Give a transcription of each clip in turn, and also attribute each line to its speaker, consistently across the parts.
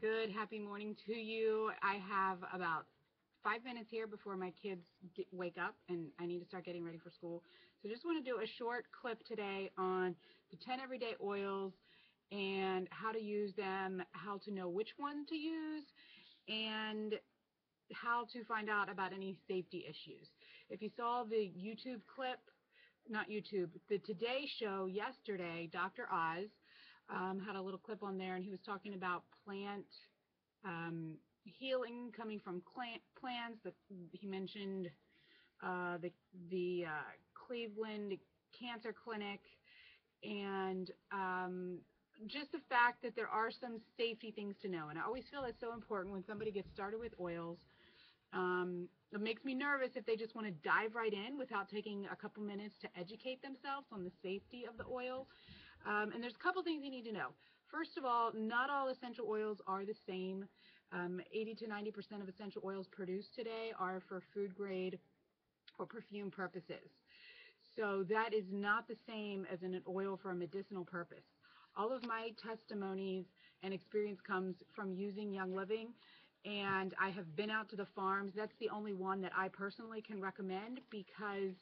Speaker 1: Good, happy morning to you. I have about 5 minutes here before my kids wake up and I need to start getting ready for school. So just want to do a short clip today on the 10 everyday oils and how to use them, how to know which one to use, and how to find out about any safety issues. If you saw the YouTube clip, not YouTube, the Today Show yesterday, Dr. Oz had a little clip on there, and he was talking about plant healing coming from plants. He mentioned the Cleveland Cancer Clinic, and just the fact that there are some safety things to know. And I always feel that's so important when somebody gets started with oils. It makes me nervous if they just want to dive right in without taking a couple minutes to educate themselves on the safety of the oil. And there's a couple things you need to know. First of all, not all essential oils are the same. 80 to 90% of essential oils produced today are for food grade or perfume purposes. So that is not the same as an oil for a medicinal purpose. All of my testimonies and experience comes from using Young Living, and I have been out to the farms. That's the only one that I personally can recommend because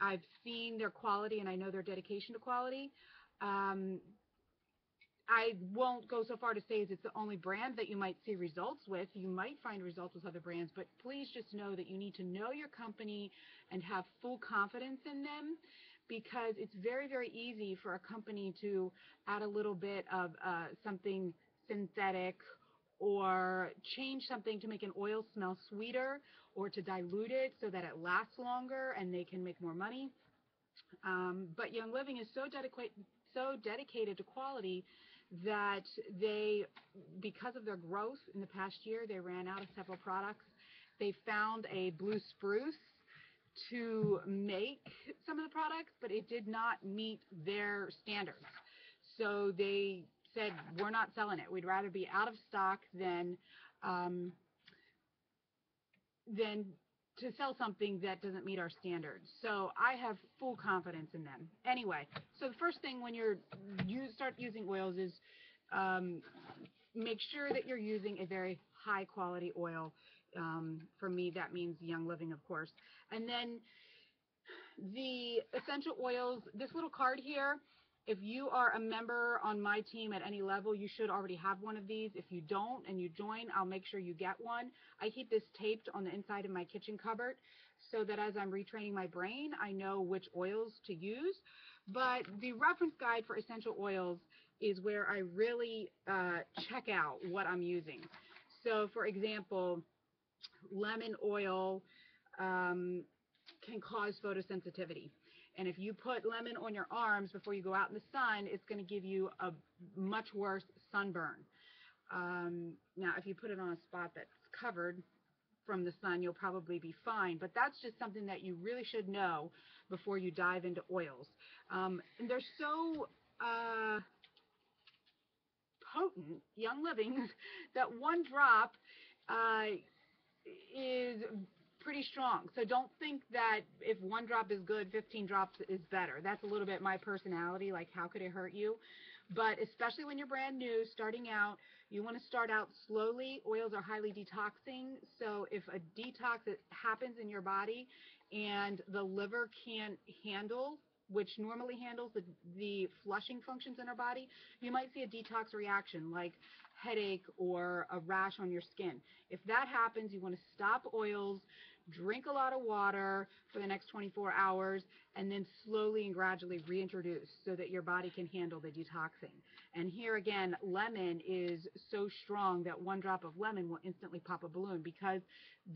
Speaker 1: I've seen their quality and I know their dedication to quality. I won't go so far to say it's the only brand that you might see results with. You might find results with other brands, but please just know that you need to know your company and have full confidence in them, because it's very, very easy for a company to add a little bit of something synthetic or change something to make an oil smell sweeter or to dilute it so that it lasts longer and they can make more money. But Young Living is so dedicated to quality that they, because of their growth in the past year, they ran out of several products. They found a blue spruce to make some of the products, but it did not meet their standards. So they said, we're not selling it. We'd rather be out of stock than to sell something that doesn't meet our standards. So I have full confidence in them. Anyway, so the first thing when you start using oils is make sure that you're using a very high quality oil. For me, that means Young Living, of course. And then the essential oils, this little card here, if you are a member on my team at any level, you should already have one of these. If you don't and you join, I'll make sure you get one. I keep this taped on the inside of my kitchen cupboard so that as I'm retraining my brain, I know which oils to use. But the reference guide for essential oils is where I really check out what I'm using. So, for example, lemon oil can cause photosensitivity. And if you put lemon on your arms before you go out in the sun, it's going to give you a much worse sunburn. Now, if you put it on a spot that's covered from the sun, you'll probably be fine. But that's just something that you really should know before you dive into oils. And they're so potent, Young Living, that one drop is pretty strong. So don't think that if one drop is good, 15 drops is better. That's a little bit my personality, like how could it hurt you? But especially when you're brand new, starting out, you want to start out slowly. Oils are highly detoxing, so if a detox happens in your body and the liver can't handle, which normally handles the flushing functions in our body, you might see a detox reaction like headache or a rash on your skin. If that happens, you want to stop oils, drink a lot of water for the next 24 hours, and then slowly and gradually reintroduce so that your body can handle the detoxing. And here again, lemon is so strong that one drop of lemon will instantly pop a balloon because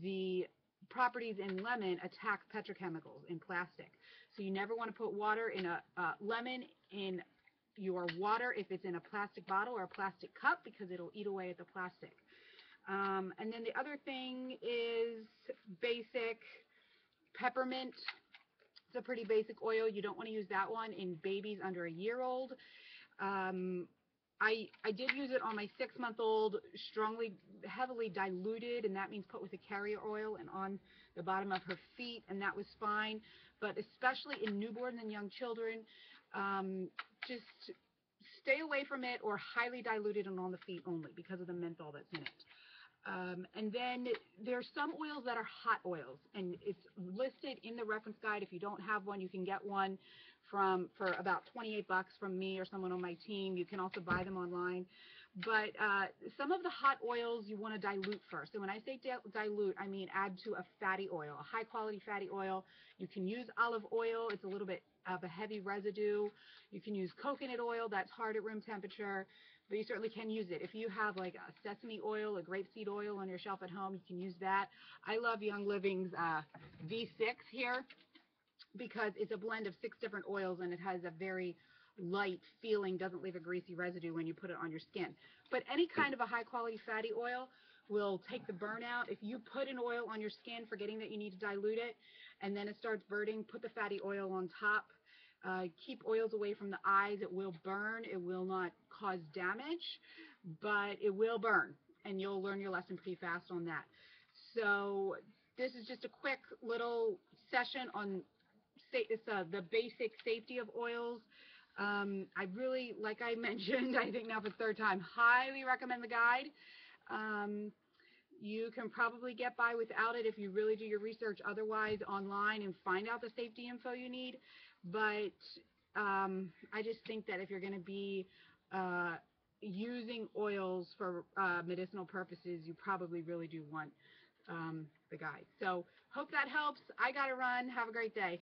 Speaker 1: the properties in lemon attack petrochemicals in plastic. So you never want to put water in lemon in your water if it's in a plastic bottle or a plastic cup, because it'll eat away at the plastic. And then the other thing is basic peppermint. It's a pretty basic oil. You don't want to use that one in babies under a year old. I did use it on my 6-month-old, heavily diluted, and that means put with a carrier oil and on the bottom of her feet, and that was fine. But especially in newborns and young children, just stay away from it or highly diluted and on the feet only because of the menthol that's in it. And then there's some oils that are hot oils, and it's listed in the reference guide. If you don't have one, you can get one for about 28 bucks from me or someone on my team. You can also buy them online. But some of the hot oils you want to dilute first. And when I say dilute, I mean add to a fatty oil, a high-quality fatty oil. You can use olive oil. It's a little bit of a heavy residue. You can use coconut oil. That's hard at room temperature, but you certainly can use it. If you have like a sesame oil, a grapeseed oil on your shelf at home, you can use that. I love Young Living's V6 here because it's a blend of 6 different oils, and it has a very light feeling, doesn't leave a greasy residue when you put it on your skin. But any kind of a high-quality fatty oil will take the burn out. If you put an oil on your skin, forgetting that you need to dilute it, and then it starts burning, put the fatty oil on top. Keep oils away from the eyes. It will burn. It will not cause damage, but it will burn, and you'll learn your lesson pretty fast on that. So this is just a quick little session on the basic safety of oils. I really, like I mentioned, I think now for the 3rd time, highly recommend the guide. You can probably get by without it if you really do your research otherwise online and find out the safety info you need. But I just think that if you're going to be using oils for medicinal purposes, you probably really do want the guide. So hope that helps. I got to run. Have a great day.